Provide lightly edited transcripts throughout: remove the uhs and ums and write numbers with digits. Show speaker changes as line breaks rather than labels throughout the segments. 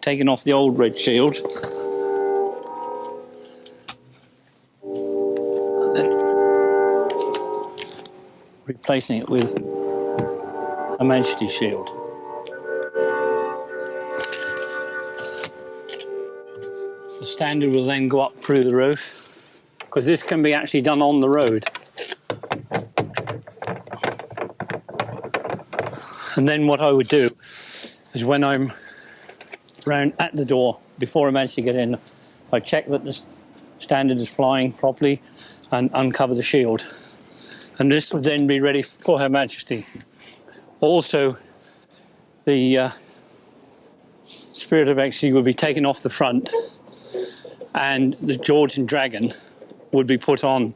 taking off the old red shield. And then replacing it with Her Majesty's shield. The standard will then go up through the roof, because this can be actually done on the road. And then what I would do is when I'm round at the door, before I manage to get in, I check that the standard is flying properly and uncover the shield. And this would then be ready for Her Majesty. Also, the Spirit of Ecstasy would be taken off the front, and the Georgian Dragon would be put on,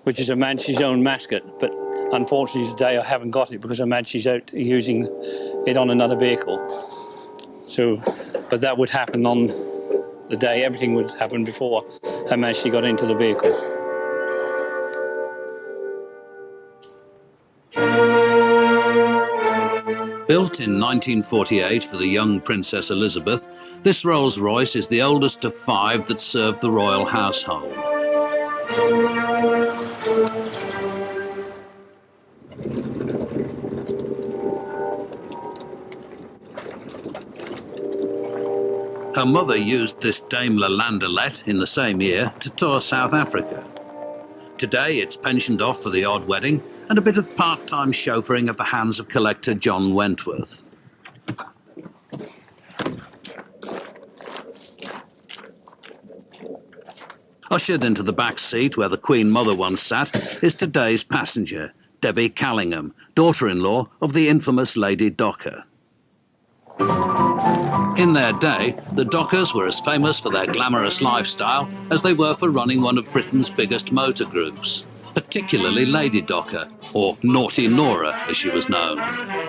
which is Her Majesty's own mascot. But unfortunately today I haven't got it because Her Majesty's out using it on another vehicle. So, but that would happen on the day. Everything would happen before Her Majesty got into the vehicle.
Built in 1948 for the young Princess Elizabeth, this Rolls-Royce is the oldest of 5 that served the royal household. Her mother used this Daimler Landaulette in the same year to tour South Africa. Today it's pensioned off for the odd wedding and a bit of part-time chauffeuring at the hands of collector John Wentworth. Ushered into the back seat where the Queen Mother once sat is today's passenger, Debbie Callingham, daughter-in-law of the infamous Lady Docker. In their day, the Dockers were as famous for their glamorous lifestyle as they were for running one of Britain's biggest motor groups, particularly Lady Docker, or Naughty Nora as she was known.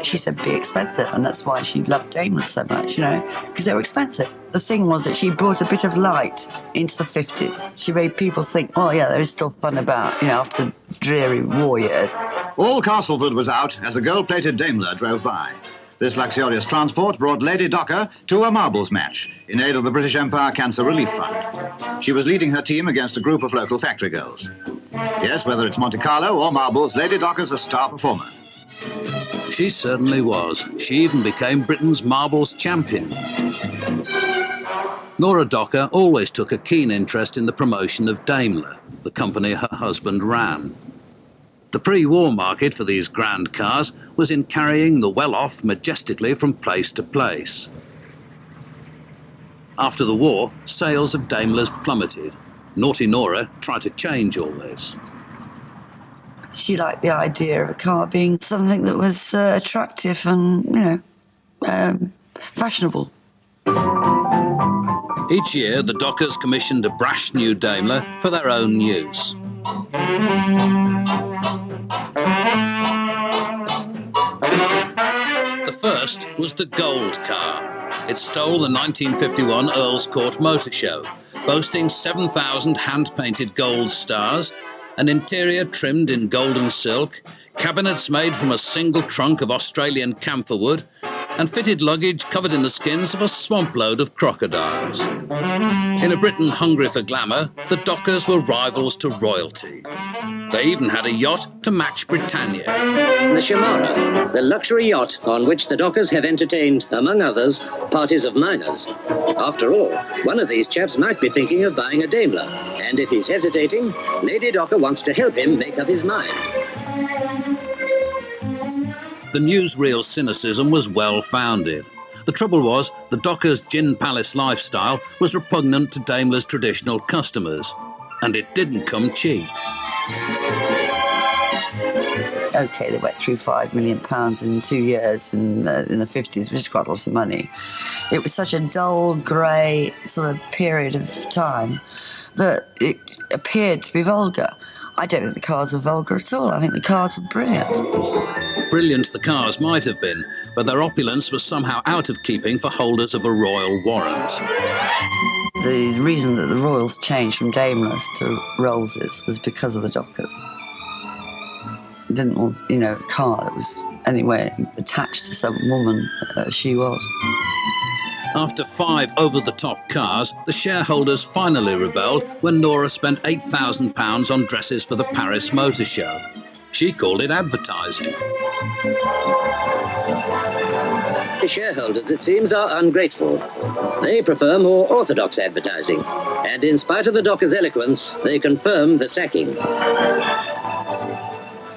She said be expensive, and that's why she loved Daimlers so much, you know, because they were expensive. The thing was that she brought a bit of light into the 50s. She made people think, oh yeah, there is still fun about, you know, after dreary war years.
All Castleford was out as a gold-plated Daimler drove by. This luxurious transport brought Lady Docker to a marbles match in aid of the British Empire Cancer Relief Fund. She was leading her team against a group of local factory girls. Yes, whether it's Monte Carlo or marbles, Lady Docker's a star performer.
She certainly was. She even became Britain's marbles champion. Nora Docker always took a keen interest in the promotion of Daimler, the company her husband ran. The pre-war market for these grand cars was in carrying the well-off majestically from place to place. After the war, sales of Daimlers plummeted. Naughty Nora tried to change all this.
She liked the idea of a car being something that was attractive and, you know, fashionable.
Each year, the Dockers commissioned a brash new Daimler for their own use. The first was the Gold Car. It stole the 1951 Earl's Court Motor Show, boasting 7,000 hand-painted gold stars, an interior trimmed in golden silk, cabinets made from a single trunk of Australian camphor wood, and fitted luggage covered in the skins of a swamp load of crocodiles. In a Britain hungry for glamour, the Dockers were rivals to royalty. They even had a yacht to match Britannia.
The Shamara, the luxury yacht on which the Dockers have entertained, among others, parties of miners. After all, one of these chaps might be thinking of buying a Daimler, and if he's hesitating, Lady Docker wants to help him make up his mind.
The newsreel cynicism was well-founded. The trouble was, the Dockers' gin palace lifestyle was repugnant to Daimler's traditional customers, and it didn't come cheap.
OK, they went through £5 million in 2 years in the 50s, which is quite a lot of money. It was such a dull, grey sort of period of time that it appeared to be vulgar. I don't think the cars were vulgar at all. I think the cars were brilliant.
Brilliant the cars might have been, but their opulence was somehow out of keeping for holders of a royal warrant.
The reason that the Royals changed from Daimlers to Rollses was because of the Dockers. They didn't want, you know, a car that was anywhere attached to some woman as she was.
After 5 over-the-top cars, the shareholders finally rebelled when Nora spent £8,000 on dresses for the Paris Motor Show. She called it advertising.
The shareholders, it seems, are ungrateful. They prefer more orthodox advertising. And in spite of the Dockers' eloquence, they confirm the sacking.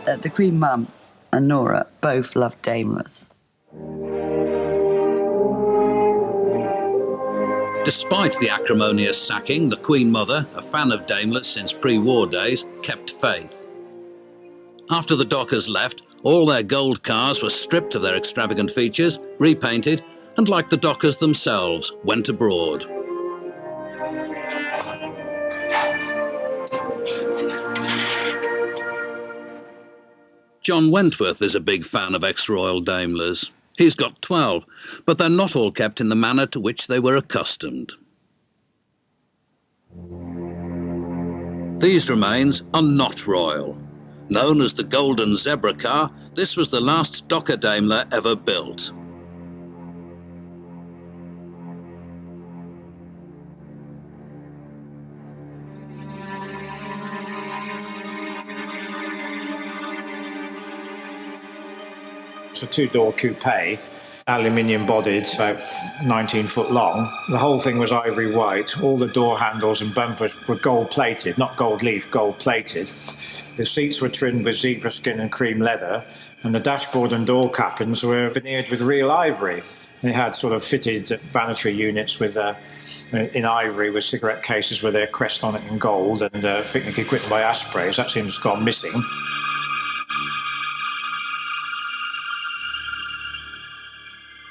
The Queen Mum and Nora both loved Daimlers.
Despite the acrimonious sacking, the Queen Mother, a fan of Daimlers since pre-war days, kept faith. After the Dockers left, all their gold cars were stripped of their extravagant features, repainted, and like the Dockers themselves, went abroad. John Wentworth is a big fan of ex-Royal Daimlers. He's got 12, but they're not all kept in the manner to which they were accustomed. These remains are not royal. Known as the Golden Zebra car, this was the last Docker Daimler ever built.
It's a two-door coupe, aluminium bodied, about 19 foot long. The whole thing was ivory white. All the door handles and bumpers were gold plated, not gold leaf, gold plated. The seats were trimmed with zebra skin and cream leather, and the dashboard and door cappings were veneered with real ivory. They had sort of fitted vanity units with in ivory with cigarette cases with their crest on it in gold, and picnic equipment by Aspreys. That seems to have gone missing.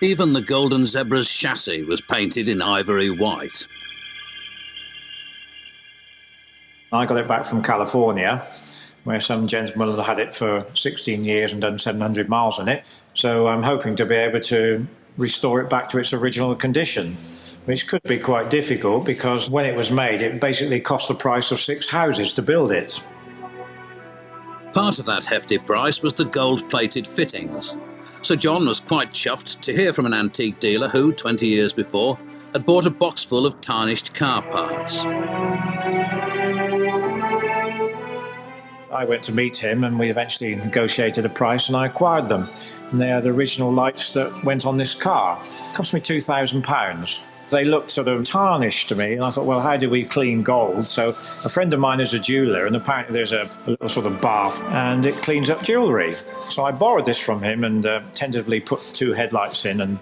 Even the Golden Zebra's chassis was painted in ivory white.
I got it back from California, where some gentleman had had it for 16 years and done 700 miles on it. So I'm hoping to be able to restore it back to its original condition, which could be quite difficult because when it was made, it basically cost the price of 6 houses to build it.
Part of that hefty price was the gold-plated fittings. Sir John was quite chuffed to hear from an antique dealer who, 20 years before, had bought a box full of tarnished car parts.
I went to meet him and we eventually negotiated a price and I acquired them. And they are the original lights that went on this car. It cost me £2,000. They looked sort of tarnished to me, and I thought, well, how do we clean gold? So a friend of mine is a jeweller, and apparently there's a little sort of bath, and it cleans up jewellery. So I borrowed this from him and tentatively put 2 headlights in and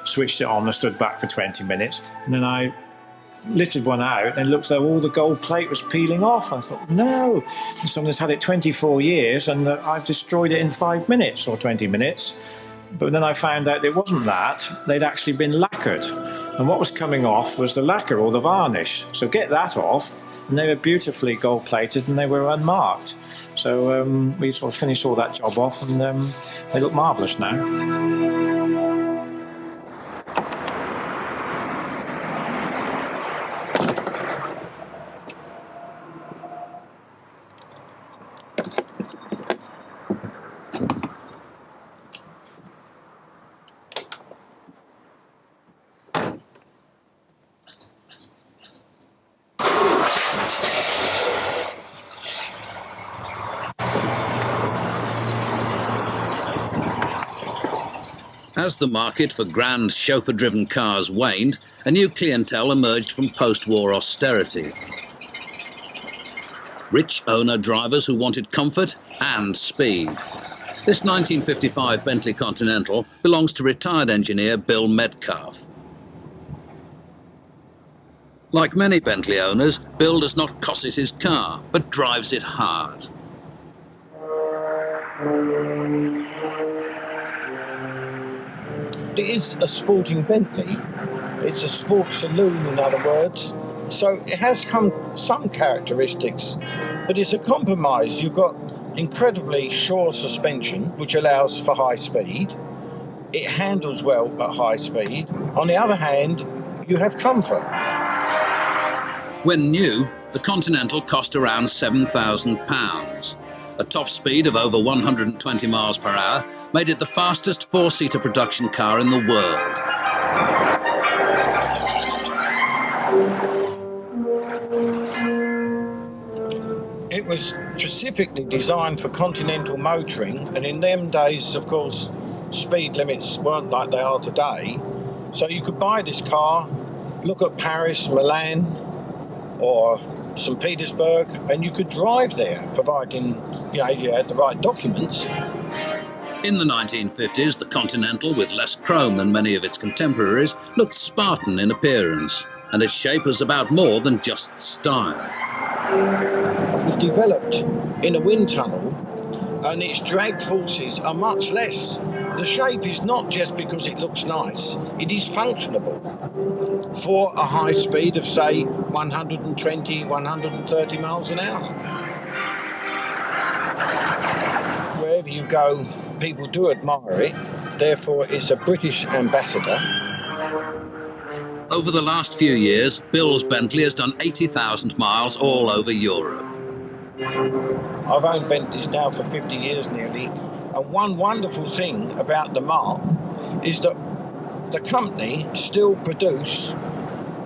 switched it on and stood back for 20 minutes. And then I lifted one out, and it looked as though all the gold plate was peeling off. I thought, no, someone's had it 24 years, and I've destroyed it in 5 minutes or 20 minutes. But then I found out it wasn't that. They'd actually been lacquered. And what was coming off was the lacquer or the varnish. So get that off, and they were beautifully gold-plated and they were unmarked. So we sort of finished all that job off, and they look marvellous now.
As the market for grand chauffeur-driven cars waned, a new clientele emerged from post-war austerity. Rich owner-drivers who wanted comfort and speed. This 1955 Bentley Continental belongs to retired engineer Bill Metcalf. Like many Bentley owners, Bill does not cosset his car, but drives it hard.
It is a sporting Bentley. It's a sports saloon, in other words. So it has some characteristics, but it's a compromise. You've got incredibly sure suspension, which allows for high speed. It handles well at high speed. On the other hand, you have comfort.
When new, the Continental cost around £7,000. A top speed of over 120 miles per hour made it the fastest 4-seater production car in the world.
It was specifically designed for continental motoring, and in them days, of course, speed limits weren't like they are today. So you could buy this car, look at Paris, Milan, or St. Petersburg, and you could drive there, providing you had the right documents.
In the 1950s, the Continental, with less chrome than many of its contemporaries, looked Spartan in appearance, and its shape was about more than just style.
It was developed in a wind tunnel, and its drag forces are much less. The shape is not just because it looks nice, it is functionable for a high speed of, say, 120, 130 miles an hour. Wherever you go, people do admire it, therefore it's a British ambassador.
Over the last few years, Bill's Bentley has done 80,000 miles all over Europe.
I've owned Bentleys now for 50 years nearly, and one wonderful thing about the marque is that the company still produce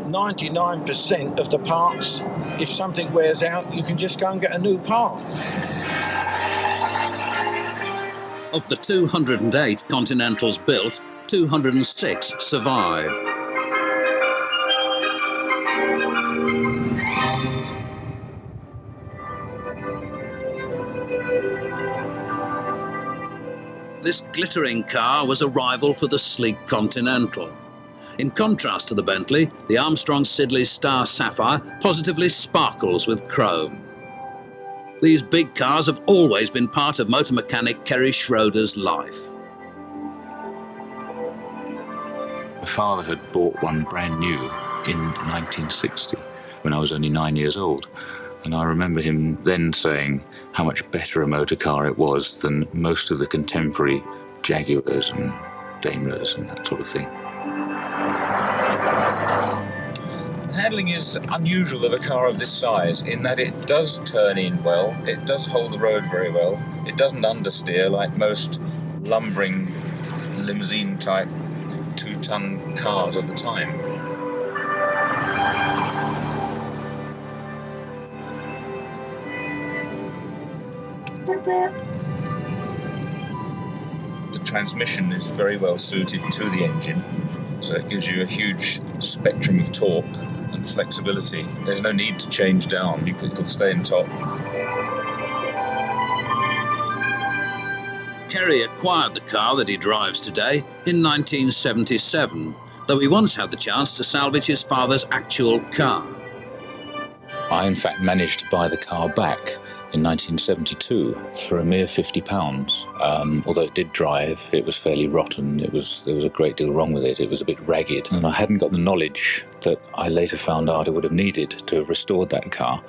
99% of the parts. If something wears out, you can just go and get a new part.
Of the 208 Continentals built, 206 survive. This glittering car was a rival for the sleek Continental. In contrast to the Bentley, the Armstrong Siddeley Star Sapphire positively sparkles with chrome. These big cars have always been part of motor mechanic Kerry Schroeder's life.
My father had bought one brand new in 1960 when I was only 9 years old. And I remember him then saying how much better a motor car it was than most of the contemporary Jaguars and Daimlers and that sort of thing.
Handling is unusual of a car of this size in that it does turn in well, it does hold the road very well, it doesn't understeer like most lumbering limousine type 2-ton cars of the time. The transmission is very well suited to the engine, so it gives you a huge spectrum of torque and flexibility. There's no need to change down, it'll stay in top.
Kerry acquired the car that he drives today in 1977, though he once had the chance to salvage his father's actual car.
I, in fact, managed to buy the car back in 1972 for a mere £50. Although it did drive, it was fairly rotten. There was a great deal wrong with it. It was a bit ragged, and I hadn't got the knowledge that I later found out I would have needed to have restored that car.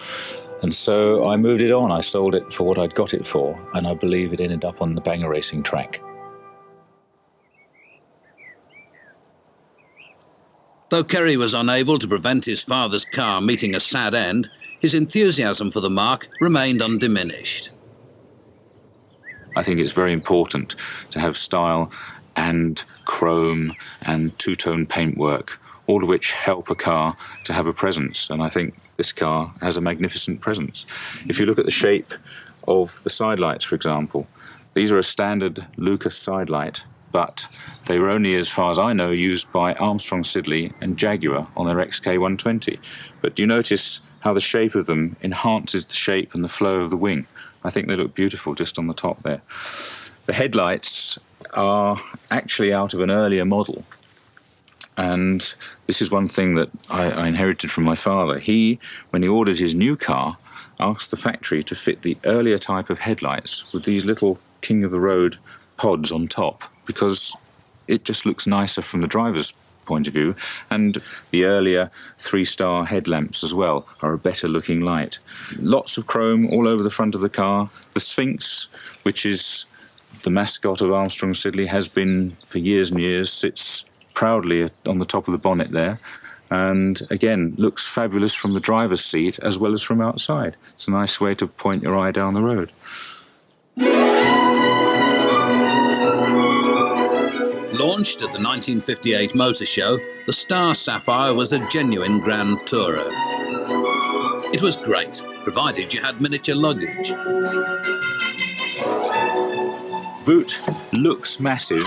And so I moved it on. I sold it for what I'd got it for, and I believe it ended up on the Bangor racing track.
Though Kerry was unable to prevent his father's car meeting a sad end, his enthusiasm for the marque remained undiminished.
I think it's very important to have style and chrome and two-tone paintwork, all of which help a car to have a presence, and I think this car has a magnificent presence. If you look at the shape of the side lights, for example, these are a standard Lucas side light, but they were only, as far as I know, used by Armstrong Siddeley and Jaguar on their XK120. But do you notice how the shape of them enhances the shape and the flow of the wing? I think they look beautiful just on the top there. The headlights are actually out of an earlier model, and this is one thing that I inherited from my father. He, when he ordered his new car, asked the factory to fit the earlier type of headlights with these little King of the Road pods on top, because it just looks nicer from the driver's point of view, and the earlier 3-star headlamps as well are a better looking light. Lots of chrome all over the front of the car. The Sphinx, which is the mascot of Armstrong Siddeley, has been for years and years, sits proudly on the top of the bonnet there, and again looks fabulous from the driver's seat as well as from outside. It's a nice way to point your eye down the road.
Launched at the 1958 Motor Show, the Star Sapphire was a genuine Grand Tourer. It was great, provided you had miniature luggage.
Boot looks massive.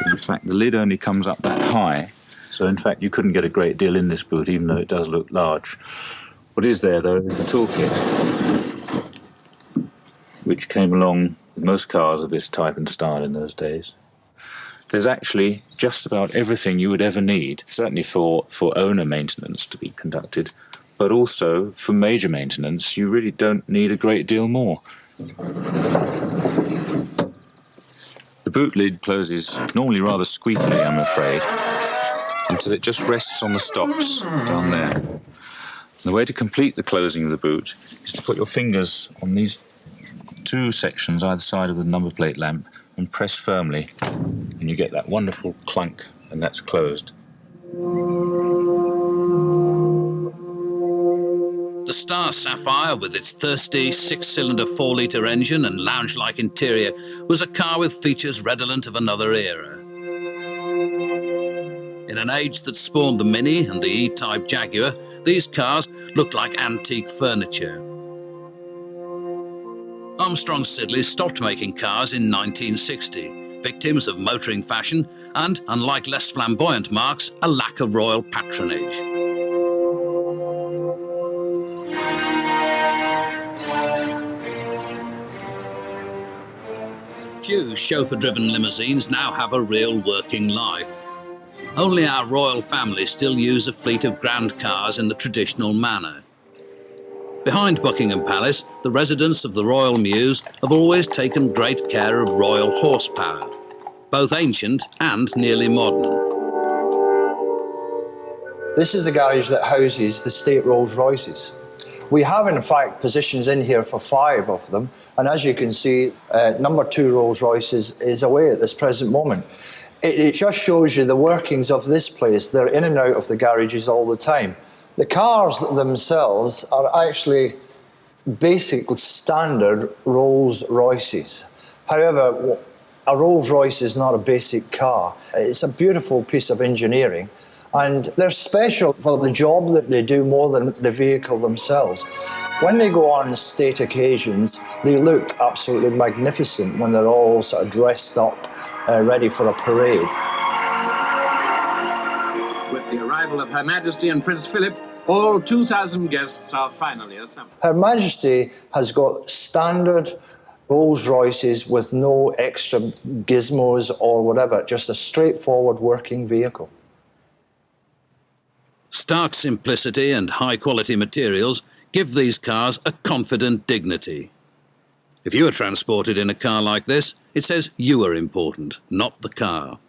In fact, the lid only comes up that high, so in fact you couldn't get a great deal in this boot, even though it does look large. What is there, though, is the toolkit, which came along with most cars of this type and style in those days. There's actually just about everything you would ever need, certainly for owner maintenance to be conducted, but also for major maintenance, you really don't need a great deal more. The boot lid closes normally rather squeakily, I'm afraid, until it just rests on the stops down there. And the way to complete the closing of the boot is to put your fingers on these two sections either side of the number plate lamp and press firmly, and you get that wonderful clunk, and that's closed.
The Star Sapphire, with its thirsty 6-cylinder 4-litre engine and lounge-like interior, was a car with features redolent of another era. In an age that spawned the Mini and the E-Type Jaguar, these cars looked like antique furniture. Armstrong Siddeley stopped making cars in 1960, victims of motoring fashion and, unlike less flamboyant marques, a lack of royal patronage. Few chauffeur-driven limousines now have a real working life. Only our royal family still use a fleet of grand cars in the traditional manner. Behind Buckingham Palace, the residents of the Royal Mews have always taken great care of royal horsepower, both ancient and nearly modern.
This is the garage that houses the state Rolls Royces. We have, in fact, positions in here for 5 of them, and as you can see, number 2 Rolls Royce is away at this present moment. It just shows you the workings of this place. They're in and out of the garages all the time. The cars themselves are actually basic standard Rolls Royces. However, a Rolls Royce is not a basic car. It's a beautiful piece of engineering, and they're special for the job that they do more than the vehicle themselves. When they go on state occasions, they look absolutely magnificent when they're all sort of dressed up, ready for a parade.
With the arrival of Her Majesty and Prince Philip, all 2,000 guests are finally assembled.
Her Majesty has got standard Rolls Royces with no extra gizmos or whatever, just a straightforward working vehicle.
Stark simplicity and high-quality materials give these cars a confident dignity. If you are transported in a car like this, it says you are important, not the car.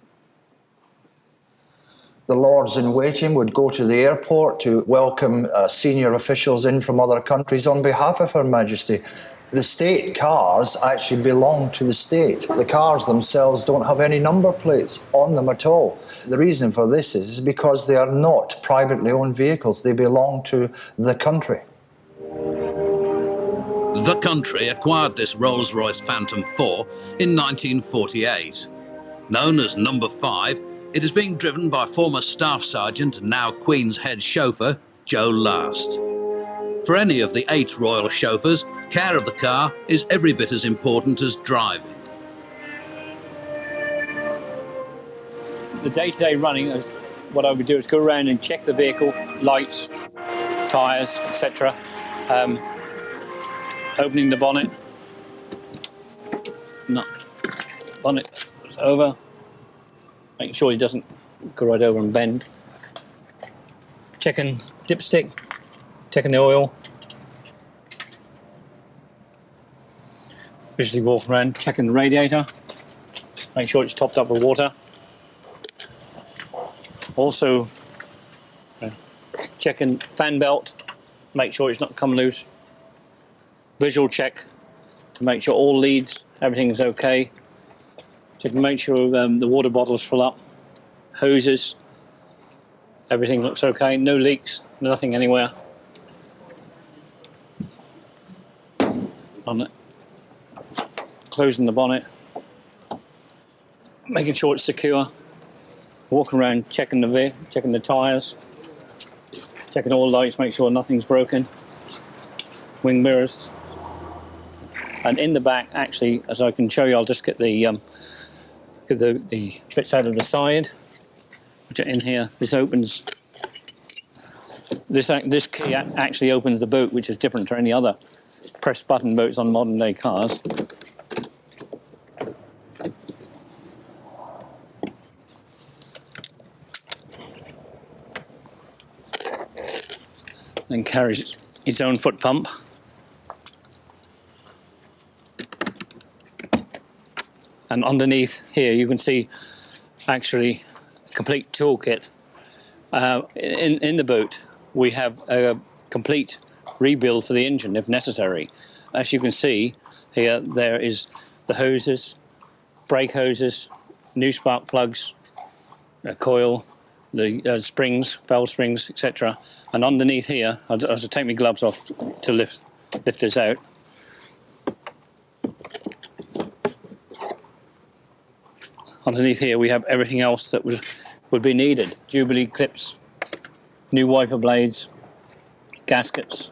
The lords in waiting would go to the airport to welcome senior officials in from other countries on behalf of Her Majesty. The state cars actually belong to the state. The cars themselves don't have any number plates on them at all. The reason for this is because they are not privately owned vehicles. They belong to the country.
The country acquired this Rolls-Royce Phantom 4 in 1948. Known as Number 5, it is being driven by former Staff Sergeant and now Queen's head chauffeur, Joe Last. For any of the 8 royal chauffeurs, care of the car is every bit as important as driving.
The day-to-day running, is what I would do is go around and check the vehicle, lights, tyres, etc. Opening the bonnet. No, bonnet goes over. Making sure he doesn't go right over and bend. Checking dipstick, checking the oil. Visually walk around, checking the radiator. Make sure it's topped up with water. Also checking fan belt, make sure it's not come loose. Visual check to make sure all leads, everything is okay. Check to make sure the water bottle's full up. Hoses, everything looks okay. No leaks, nothing anywhere. On it. Closing the bonnet. making sure it's secure. Walking around checking the tyres, checking all lights, make sure nothing's broken. Wing mirrors. And in the back, actually, as I can show you, I'll just get the bits out of the side, which are in here. This opens. This key actually opens the boot, which is different to any other press button boats on modern day cars. Then carries its own foot pump. And underneath here you can see actually a complete toolkit. In the boat we have a complete rebuild for the engine if necessary. As you can see here, there is the hoses, brake hoses, new spark plugs, a coil, the springs, valve springs, etc. And underneath here, I'll take my gloves off to lift this out. Underneath here we have everything else that would be needed. Jubilee clips, new wiper blades, gaskets,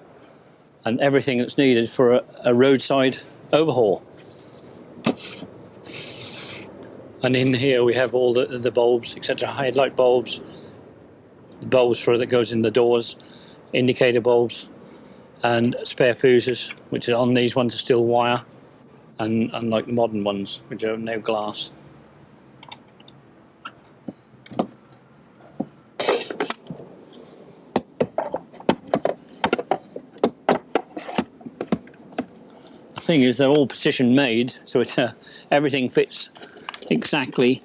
and everything that's needed for a roadside overhaul. And in here we have all the bulbs, etc., headlight bulbs, the bulbs that goes in the doors, indicator bulbs, and spare fuses, which are on these ones are still wire, and unlike the modern ones, which are now glass. The thing is, they're all precision made, so it's everything fits exactly,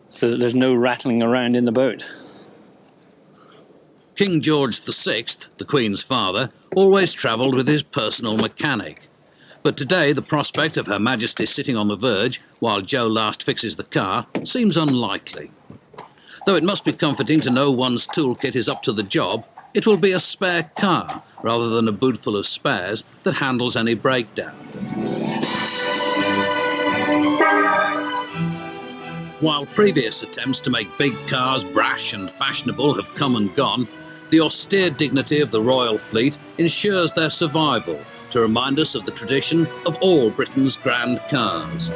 so that there's no rattling around in the boat.
King George VI, the Queen's father, always travelled with his personal mechanic. But today the prospect of Her Majesty sitting on the verge while Joe last fixes the car seems unlikely. Though it must be comforting to know one's toolkit is up to the job, it will be a spare car, rather than a boot full of spares, that handles any breakdown. While previous attempts to make big cars brash and fashionable have come and gone, the austere dignity of the Royal Fleet ensures their survival, to remind us of the tradition of all Britain's grand cars.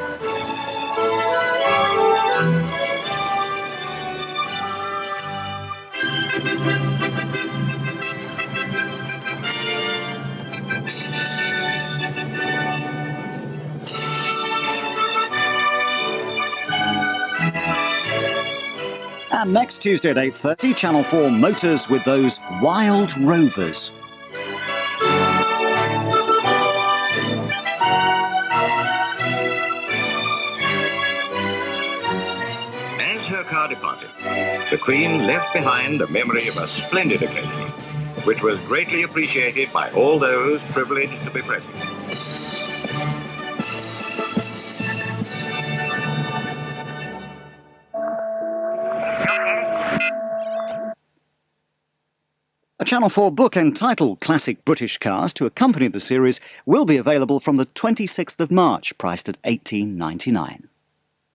And next Tuesday at 8:30, Channel 4 Motors with those wild rovers.
As her car departed, the Queen left behind a memory of a splendid occasion, which was greatly appreciated by all those privileged to be present.
A Channel 4 book entitled Classic British Cars to accompany the series will be available from the 26th of March, priced at £18.99.